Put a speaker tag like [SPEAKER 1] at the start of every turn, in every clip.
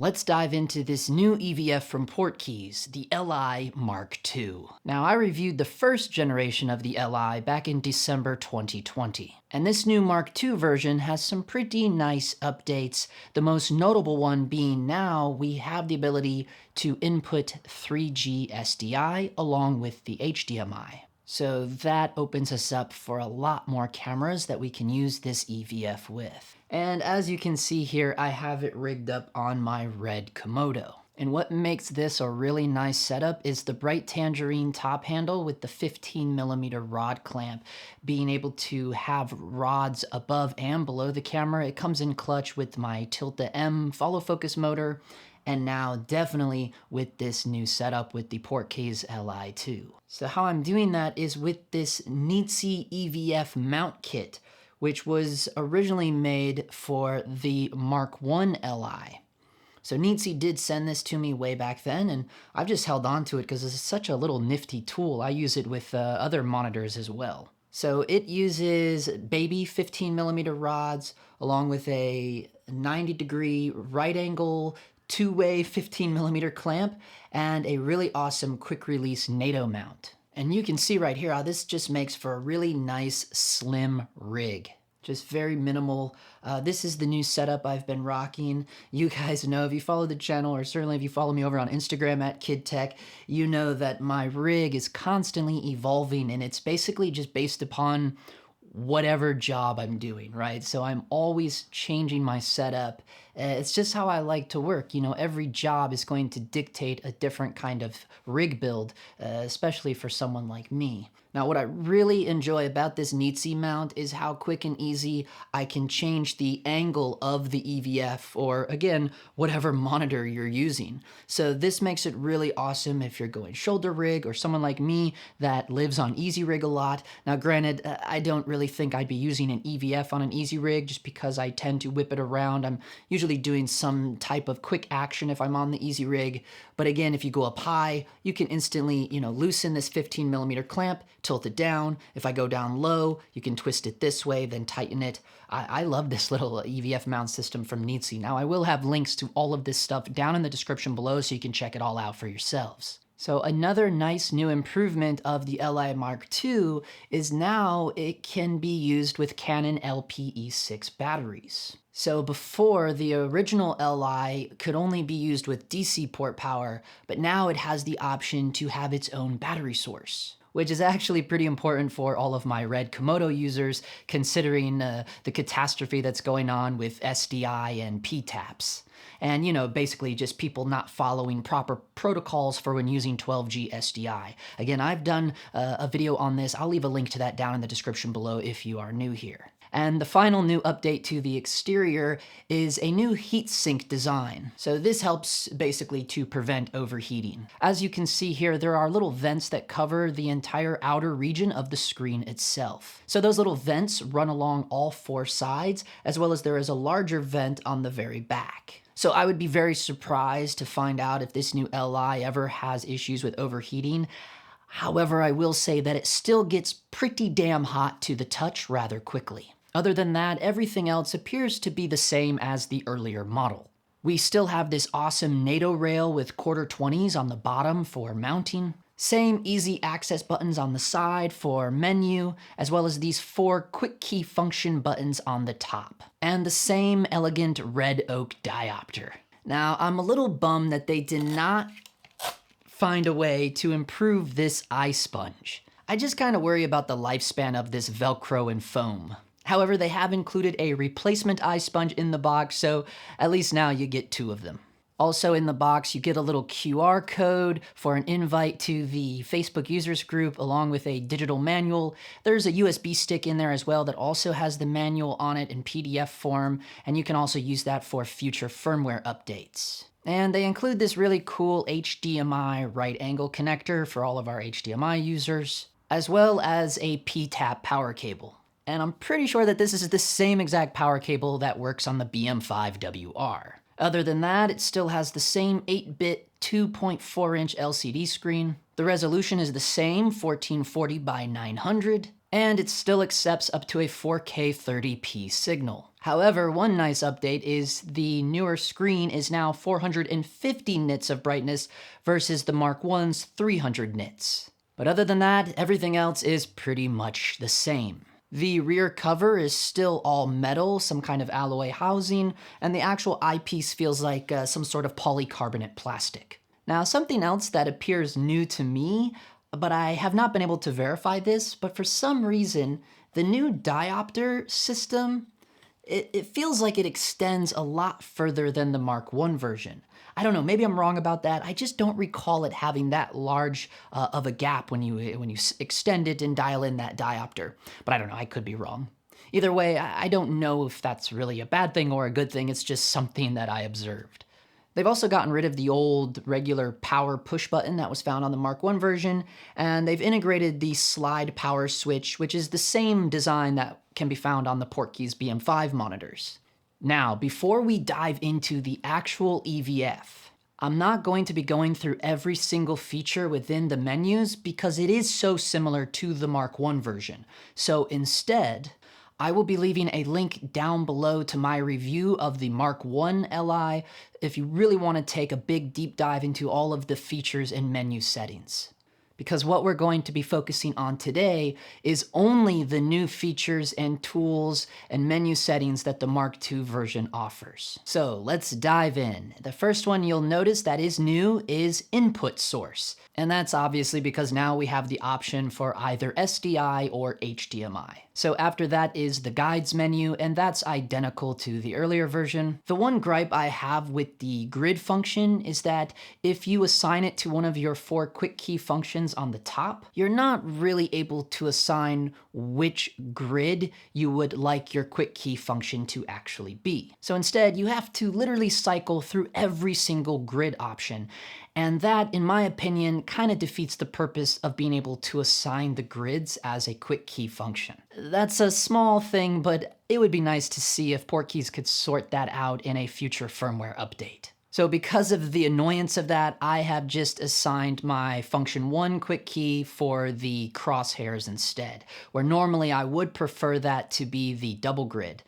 [SPEAKER 1] Let's dive into this new EVF from Portkeys, the Li Mark II. Now, I reviewed the first generation of the Li back in December 2020, and this new Mark II version has some pretty nice updates, the most notable one being now we have the ability to input 3G SDI along with the HDMI. So that opens us up for a lot more cameras that we can use this EVF with. And as you can see here, I have it rigged up on my red Komodo. And what makes this a really nice setup is the bright tangerine top handle with the 15mm rod clamp. Being able to have rods above and below the camera. It comes in clutch with my Tilta M follow focus motor, and now definitely with this new setup with the Portkeys Li2. So how I'm doing that is with this Neatzy EVF mount kit, which was originally made for the Mark I Li. So Neatzy did send this to me way back then, and I've just held on to it because it's such a little nifty tool. I use it with other monitors as well. So it uses baby 15mm rods along with a 90-degree right angle two-way 15mm clamp and a really awesome quick release NATO mount. And you can see right here how this just makes for a really nice slim rig. Just very minimal. This is the new setup I've been rocking. You guys know, if you follow the channel, or certainly if you follow me over on Instagram at KidTech, you know that my rig is constantly evolving, and it's basically just based upon whatever job I'm doing, right? So I'm always changing my setup. It's just how I like to work. You know, every job is going to dictate a different kind of rig build, especially for someone like me. Now, what I really enjoy about this Neatzy mount is how quick and easy I can change the angle of the EVF, or again, whatever monitor you're using. So this makes it really awesome if you're going shoulder rig, or someone like me that lives on easy rig a lot. Now, granted, I don't really think I'd be using an EVF on an easy rig just because I tend to whip it around. I'm usually doing some type of quick action if I'm on the easy rig. But again, if you go up high, you can instantly, loosen this 15mm clamp, tilt it down. If I go down low, you can twist it this way, then tighten it. I love this little EVF mount system from Neatzy. Now, I will have links to all of this stuff down in the description below so you can check it all out for yourselves. So another nice new improvement of the Li Mark II is now it can be used with Canon LPE6 batteries. So before, the original Li could only be used with DC port power, but now it has the option to have its own battery source, which is actually pretty important for all of my red Komodo users, considering the catastrophe that's going on with SDI and PTAPs. And, basically just people not following proper protocols for when using 12G SDI. Again, I've done a video on this. I'll leave a link to that down in the description below if you are new here. And the final new update to the exterior is a new heat sink design. So this helps basically to prevent overheating. As you can see here, there are little vents that cover the entire outer region of the screen itself. So those little vents run along all four sides, as well as there is a larger vent on the very back. So I would be very surprised to find out if this new Li ever has issues with overheating. However, I will say that it still gets pretty damn hot to the touch rather quickly. Other than that, everything else appears to be the same as the earlier model. We still have this awesome NATO rail with quarter 20s on the bottom for mounting. Same easy access buttons on the side for menu, as well as these 4 quick key function buttons on the top. And the same elegant red oak diopter. Now, I'm a little bummed that they did not find a way to improve this eye sponge. I just kind of worry about the lifespan of this Velcro and foam. However, they have included a replacement eye sponge in the box, so at least now you get 2 of them. Also in the box, you get a little QR code for an invite to the Facebook users group, along with a digital manual. There's a USB stick in there as well that also has the manual on it in PDF form, and you can also use that for future firmware updates. And they include this really cool HDMI right angle connector for all of our HDMI users, as well as a PTAP power cable. And I'm pretty sure that this is the same exact power cable that works on the BM5WR. Other than that, it still has the same 8-bit 2.4-inch LCD screen. The resolution is the same, 1440 by 900, and it still accepts up to a 4K 30p signal. However, one nice update is the newer screen is now 450 nits of brightness versus the Mark 1's 300 nits. But other than that, everything else is pretty much the same. The rear cover is still all metal, some kind of alloy housing, and the actual eyepiece feels like some sort of polycarbonate plastic. Now, something else that appears new to me, but I have not been able to verify this, but for some reason, the new diopter system, it feels like it extends a lot further than the Mark 1 version. I don't know, maybe I'm wrong about that. I just don't recall it having that large of a gap when you extend it and dial in that diopter. But I don't know, I could be wrong. Either way, I don't know if that's really a bad thing or a good thing. It's just something that I observed. They've also gotten rid of the old regular power push button that was found on the Mark 1 version, and they've integrated the slide power switch, which is the same design that can be found on the Portkeys BM5 monitors. Now, before we dive into the actual EVF, I'm not going to be going through every single feature within the menus because it is so similar to the Mark 1 version. So instead, I will be leaving a link down below to my review of the Mark 1 Li if you really want to take a big deep dive into all of the features and menu settings. Because what we're going to be focusing on today is only the new features and tools and menu settings that the Mark II version offers. So let's dive in. The first one you'll notice that is new is input source. And that's obviously because now we have the option for either SDI or HDMI. So after that is the guides menu, and that's identical to the earlier version. The one gripe I have with the grid function is that if you assign it to one of your 4 quick key functions on the top, you're not really able to assign which grid you would like your quick key function to actually be. So instead, you have to literally cycle through every single grid option. And that, in my opinion, kind of defeats the purpose of being able to assign the grids as a quick key function. That's a small thing, but it would be nice to see if Portkeys could sort that out in a future firmware update. So because of the annoyance of that, I have just assigned my function 1 quick key for the crosshairs instead, where normally I would prefer that to be the double grid.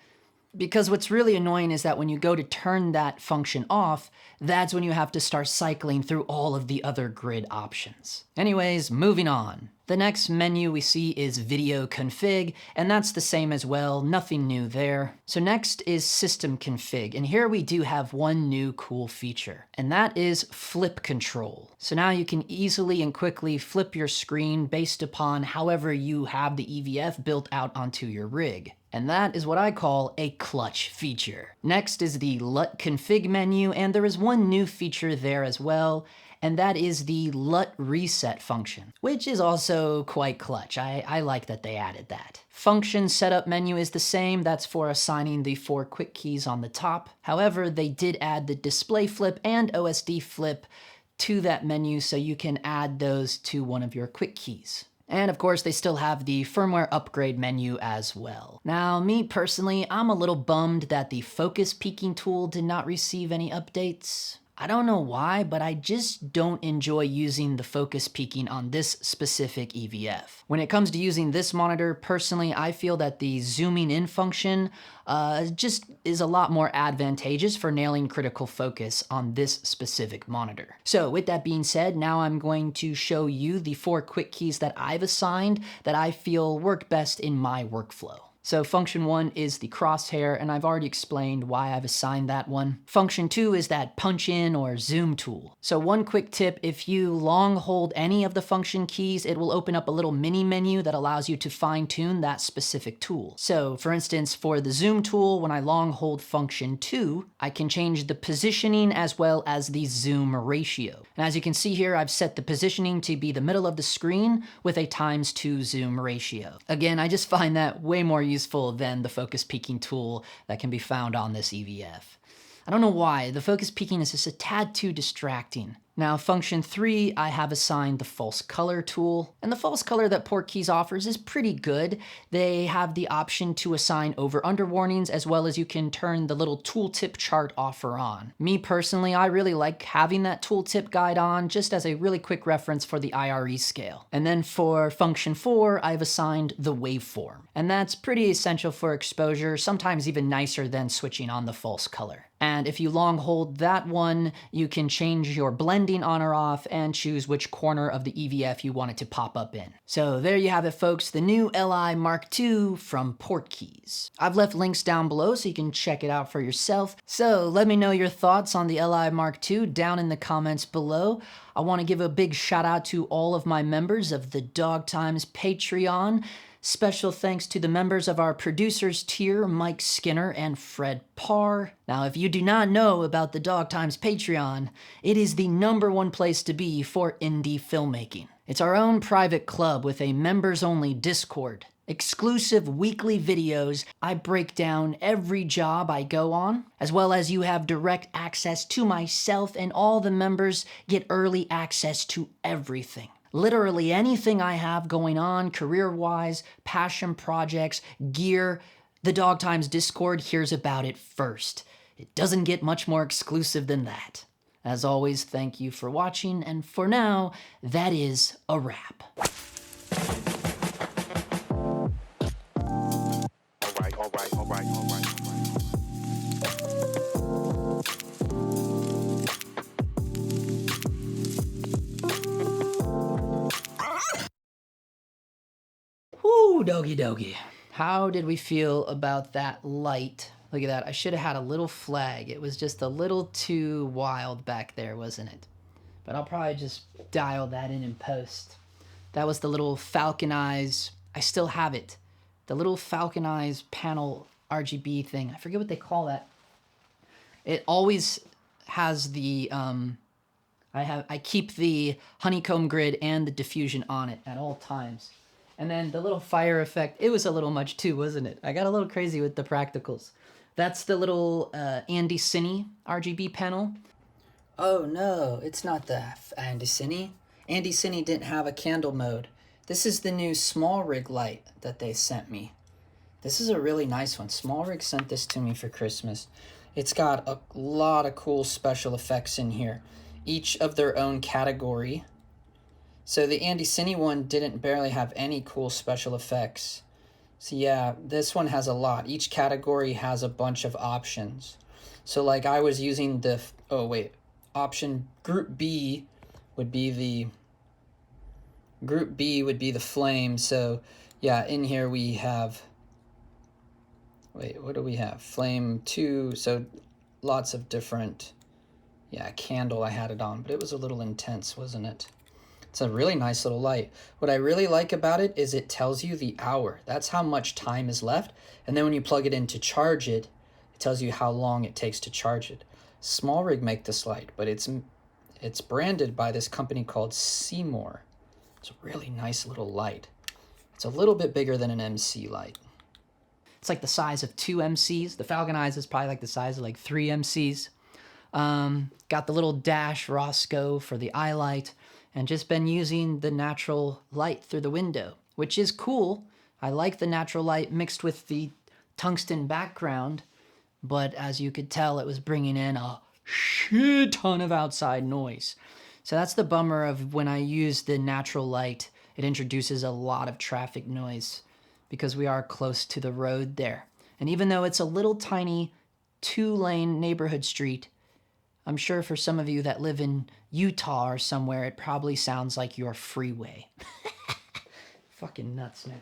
[SPEAKER 1] Because what's really annoying is that when you go to turn that function off, that's when you have to start cycling through all of the other grid options. Anyways, moving on. The next menu we see is video config, and that's the same as well, nothing new there. So next is system config, and here we do have one new cool feature, and that is flip control. So now you can easily and quickly flip your screen based upon however you have the EVF built out onto your rig. And that is what I call a clutch feature. Next is the LUT config menu, and there is one new feature there as well, and that is the LUT reset function, which is also quite clutch. I like that they added that. Function setup menu is the same, that's for assigning the 4 quick keys on the top. However, they did add the display flip and OSD flip to that menu so you can add those to one of your quick keys. And of course, they still have the firmware upgrade menu as well. Now, me personally, I'm a little bummed that the focus peaking tool did not receive any updates. I don't know why, but I just don't enjoy using the focus peaking on this specific EVF. When it comes to using this monitor, personally, I feel that the zooming in function just is a lot more advantageous for nailing critical focus on this specific monitor. So with that being said, now I'm going to show you the 4 quick keys that I've assigned that I feel work best in my workflow. So function 1 is the crosshair, and I've already explained why I've assigned that one. Function 2 is that punch in or zoom tool. So one quick tip, if you long hold any of the function keys, it will open up a little mini menu that allows you to fine tune that specific tool. So for instance, for the zoom tool, when I long hold function 2, I can change the positioning as well as the zoom ratio. And as you can see here, I've set the positioning to be the middle of the screen with a ×2 zoom ratio. Again, I just find that way more useful than the focus peaking tool that can be found on this EVF. I don't know why, the focus peaking is just a tad too distracting. Now, function 3, I have assigned the false color tool, and the false color that Portkeys offers is pretty good. They have the option to assign over-under warnings, as well as you can turn the little tooltip chart off or on. Me personally, I really like having that tooltip guide on, just as a really quick reference for the IRE scale. And then for function 4, I've assigned the waveform, and that's pretty essential for exposure, sometimes even nicer than switching on the false color. And if you long hold that one, you can change your blending on or off and choose which corner of the EVF you want it to pop up in. So there you have it, folks, the new LI Mark II from Portkeys. I've left links down below so you can check it out for yourself. So let me know your thoughts on the LI Mark II down in the comments below. I want to give a big shout out to all of my members of the Dog Times Patreon. Special thanks to the members of our producers tier, Mike Skinner and Fred Parr. Now, if you do not know about the Dog Times Patreon, it is the #1 place to be for indie filmmaking. It's our own private club with a members-only Discord, exclusive weekly videos. I break down every job I go on, as well as you have direct access to myself, and all the members get early access to everything. Literally anything I have going on career-wise, passion projects, gear, the Dog Times Discord hears about it first. It doesn't get much more exclusive than that. As always, thank you for watching, and for now, that is a wrap.
[SPEAKER 2] All right.
[SPEAKER 1] Woo, doggy doggy. How did we feel about that light? Look at that, I should have had a little flag. It was just a little too wild back there, wasn't it? But I'll probably just dial that in post. That was the little Falcon Eyes, I still have it. The little Falcon Eyes panel RGB thing. I forget what they call that. It always has the, I keep the honeycomb grid and the diffusion on it at all times. And then the little fire effect, it was a little much too, wasn't it? I got a little crazy with the practicals. That's the little Andy Cine RGB panel. Oh no, it's not the Andy Cine. Andy Cine didn't have a candle mode. This is the new SmallRig light that they sent me. This is a really nice one. SmallRig sent this to me for Christmas. It's got a lot of cool special effects in here, each of their own category. So the Andy Cine one didn't barely have any cool special effects. So yeah, this one has a lot. Each category has a bunch of options. So like I was using the, option group B would be the flame. So yeah, in here we have, what do we have? Flame 2, so lots of different, candle I had it on, but it was a little intense, wasn't it? It's a really nice little light. What I really like about it is it tells you the hour. That's how much time is left. And then when you plug it in to charge it, it tells you how long it takes to charge it. SmallRig make this light, but it's branded by this company called Seymour. It's a really nice little light. It's a little bit bigger than an MC light. It's like the size of 2 MCs. The Falcon Eyes is probably like the size of like 3 MCs. Got the little dash Roscoe for the eye light. And just been using the natural light through the window, which is cool. I like the natural light mixed with the tungsten background, but as you could tell, it was bringing in a shit ton of outside noise. So that's the bummer of when I use the natural light, it introduces a lot of traffic noise because we are close to the road there. And even though it's a little tiny 2-lane neighborhood street, I'm sure for some of you that live in Utah or somewhere, it probably sounds like your freeway. Fucking nuts, man.